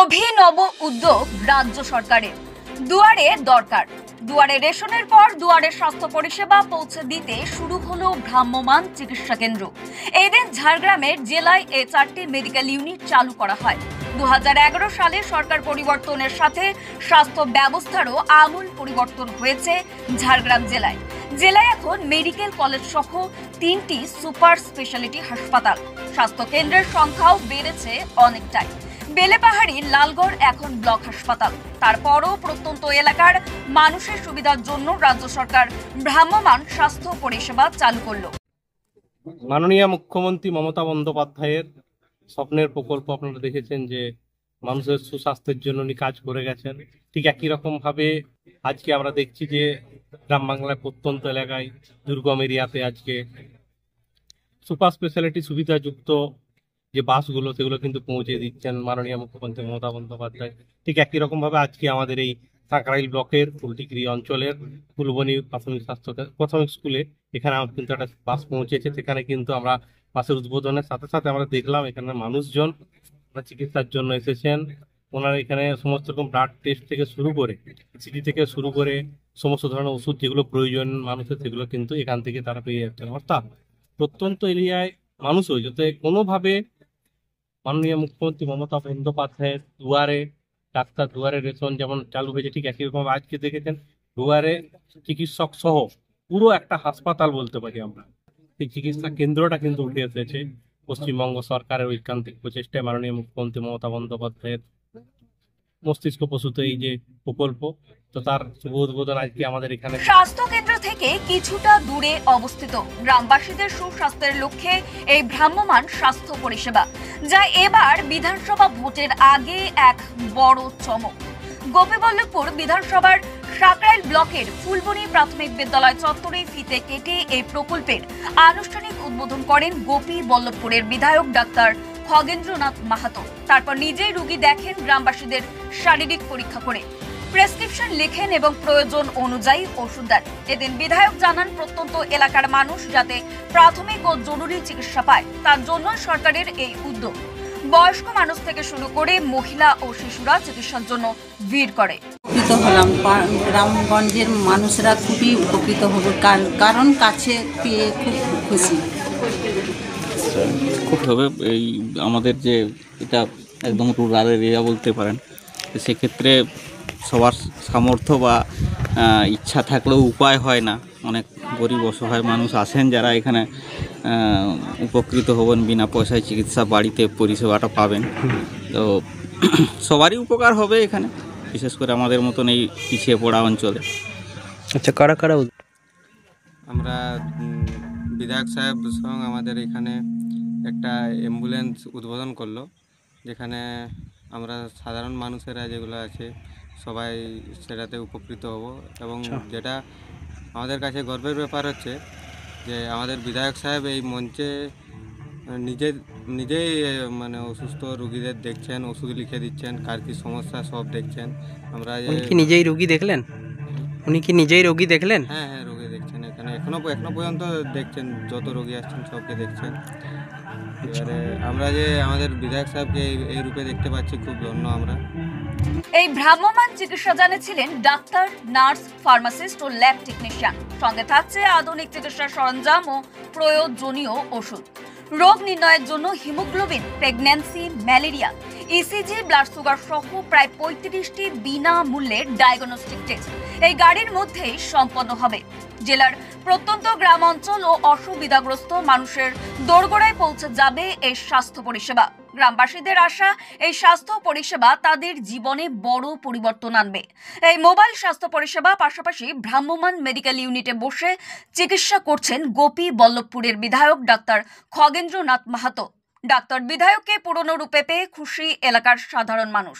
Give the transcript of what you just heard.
অভিনব উদ্যোগ রাজ্য সরকারের। দুয়ারে দরকার। দুয়ারে রেশনের পর দুয়ারে স্বাস্থ্য পরিষেবা পৌঁছে দিতে শুরু হলো ভ্রাম্যমাণ চিকিৎসা কেন্দ্র। এদিন ঝাড়গ্রামের জেলায় 4টি মেডিকেল ইউনিট চালু করা হয়। 2011 সালে সরকার পরিবর্তনের সাথে স্বাস্থ্য ব্যবস্থারও আমূল পরিবর্তন হয়েছে ঝাড়গ্রাম জেলায়। জেলায় এখন মেডিকেল কলেজ সহ 3টি সুপার স্পেশালিটি হাসপাতাল। স্বাস্থ্য কেন্দ্রের সংখ্যাও বেড়েছে অনেকটাই। বেলেপাহাড়ি লালগড় এখন ব্লক হাসপাতাল। তারপরও প্রত্যন্ত এলাকার মানুষের সুবিধার জন্য রাজ্য সরকার ভ্রাম্যমাণ স্বাস্থ্য পরিষেবা চালু করলো। মাননীয় মুখ্যমন্ত্রী মমতা বন্দ্যোপাধ্যায়ের স্বপ্নের প্রকল্প আপনারা দেখেছেন যে মানুষের সুস্বাস্থ্যের জন্য উনি কাজ করে গেছেন। ঠিক একই রকম ভাবে আজকে আমরা দেখছি যে গ্রাম বাংলার প্রত্যন্ত এলাকায় দুর্গম এরিয়াতে আজকে সুপার স্পেশালিটি সুবিধাযুক্ত যে বাসগুলো সেগুলো কিন্তু পৌঁছে দিচ্ছেন মাননীয় মুখ্যমন্ত্রী মমতা বন্দ্যোপাধ্যায়। ঠিক একই রকম ভাবে আজকে আমাদের এই সাঁকরাইল ব্লকের ফুলটিগড়ি অঞ্চলের ফুলবনী প্রাথমিক স্কুলে এখানে কিন্তু একটা বাস পৌঁছেছে। সেখানে কিন্তু আমরা বাসের উদ্বোধনের সাথে সাথে আমরা দেখলাম এখানে মানুষজন চিকিৎসার জন্য এসেছেন। ওনারা এখানে সমস্ত রকম ব্লাড টেস্ট থেকে শুরু করে সিটি থেকে শুরু করে সমস্ত ধরনের ওষুধ যেগুলো প্রয়োজন মানুষের সেগুলো কিন্তু এখান থেকে তারা পেয়ে যাচ্ছেন। অর্থাৎ প্রত্যন্ত এরিয়ায় মানুষও যাতে কোনোভাবে মাননীয় মুখ্যমন্ত্রী মমতা বন্দ্যোপাধ্যায়ের দুয়ারে ডাক্তার, দুয়ারে রেশন যেমন চালু হয়েছে, ঠিক একই রকম আজকে দেখেছেন দুয়ারে চিকিৎসক সহ পুরো একটা হাসপাতাল বলতে পারি আমরা। এই চিকিৎসা কেন্দ্রটা কিন্তু উঠে এসেছে পশ্চিমবঙ্গ সরকারের ঐকান্তিক প্রচেষ্টায়। মাননীয় মুখ্যমন্ত্রী মমতা বন্দ্যোপাধ্যায়ের মস্তিষ্ক প্রসূত এই যে প্রকল্প, তো তার শুভ উদ্বোধন আজকে আমাদের এখানে। স্বাস্থ্য কেন্দ্র থেকে কিছুটা দূরে অবস্থিত গ্রামবাসীদের সুস্বাস্থ্যের লক্ষ্যে এই ভ্রাম্যমাণ স্বাস্থ্য পরিষেবা, যা এবার বিধানসভা ভোটের আগে এক বড় চমক। গোপীবল্লভপুর বিধানসভার সাঁকরাইল ব্লকের ফুলবনী প্রাথমিক বিদ্যালয় চত্বরে ফিতে কেটে এই প্রকল্পের আনুষ্ঠানিক উদ্বোধন করেন গোপীবল্লভপুরের বিধায়ক ডাক্তার খগেন্দ্রনাথ মাহাতো। তারপর নিজেই রোগী দেখেন, গ্রামবাসীদের শারীরিক পরীক্ষা করে প্রেসক্রিপশন লেখেন এবং প্রয়োজন অনুযায়ী ওষুধ দেন। এদিন বিধায়ক জানান, প্রত্যন্ত এলাকার মানুষ যাতে প্রাথমিক ও জরুরি চিকিৎসা পায় তার জন্য সরকারের এই উদ্যোগ। বয়স্ক মানুষ থেকে শুরু করে মহিলা ও শিশুরা চিকিৎসার জন্য ভিড় করে। উপকৃত হলাম, গ্রামগঞ্জের মানুষরা খুবই উপকৃত হবে, কারণ কাছে পেয়ে খুব খুশি। খুব হবে এই আমাদের যে এটা একদম রুরাল এরিয়া বলতে পারেন, সেক্ষেত্রে সবার সামর্থ্য বা ইচ্ছা থাকলেও উপায় হয় না। অনেক গরিব অসহায় মানুষ আসেন যারা এখানে উপকৃত হবেন, বিনা পয়সায় চিকিৎসা বাড়িতে পরিষেবাটা পাবেন। তো সবারই উপকার হবে এখানে, বিশেষ করে আমাদের মতন এই পিছিয়ে পড়া অঞ্চলে। আচ্ছা, কারা কারা? আমরা বিধায়ক সাহেব সঙ্গ আমাদের এখানে একটা অ্যাম্বুলেন্স উদ্বোধন করলো, যেখানে আমরা সাধারণ মানুষেরা যেগুলো আছে সবাই সেটাতে উপকৃত হব। এবং যেটা আমাদের কাছে গর্বের ব্যাপার হচ্ছে যে আমাদের বিধায়ক সাহেব এই মঞ্চে নিজেই মানে অসুস্থ রোগীদের দেখছেন, ওষুধ লিখে দিচ্ছেন, কার কী সমস্যা সব দেখছেন। আমরা নিজেই রোগী দেখলেন? উনি কি নিজেই রোগী দেখলেন? হ্যাঁ, রোগী দেখছেন এখানে, এখনো পর্যন্ত দেখছেন, যত রোগী আসছেন সবকে দেখছেন। এবারে আমরা যে আমাদের বিধায়ক সাহেবকে এই রূপে দেখতে পাচ্ছি, খুব ধন্য আমরা। এই ভ্রাম্যমাণ চিকিৎসা জানিয়েছিলেন ডাক্তার, নার্স, ফার্মাসিস্ট ও ল্যাব টেকনিশিয়ান। সঙ্গে থাকছে আধুনিক চিকিৎসার সরঞ্জাম ও প্রয়োজনীয় ওষুধ। রোগ নির্ণয়ের জন্য haemoglobin, pregnancy, malaria, ECG, blood sugar সহ প্রায় 35টি বিনামূল্যের ডায়াগনস্টিক টেস্ট এই গাড়ির মধ্যেই সম্পন্ন হবে। জেলার প্রত্যন্ত গ্রাম অঞ্চল ও অসুবিধাগ্রস্ত মানুষের দোরগোড়ায় পৌঁছে যাবে এই স্বাস্থ্য পরিষেবা। গ্রামবাসীদের আশা, এই স্বাস্থ্য পরিষেবা তাদের জীবনে বড় পরিবর্তন আনবে। এই মোবাইল স্বাস্থ্য পরিষেবা পাশাপাশি ভ্রাম্যমাণ মেডিকেল ইউনিটে বসে চিকিৎসা করছেন গোপীবল্লভপুরের বিধায়ক ডাক্তার খগেন্দ্রনাথ মাহাতো। ডাক্তার বিধায়ককে পুরনো রূপে পেয়ে খুশি এলাকার সাধারণ মানুষ।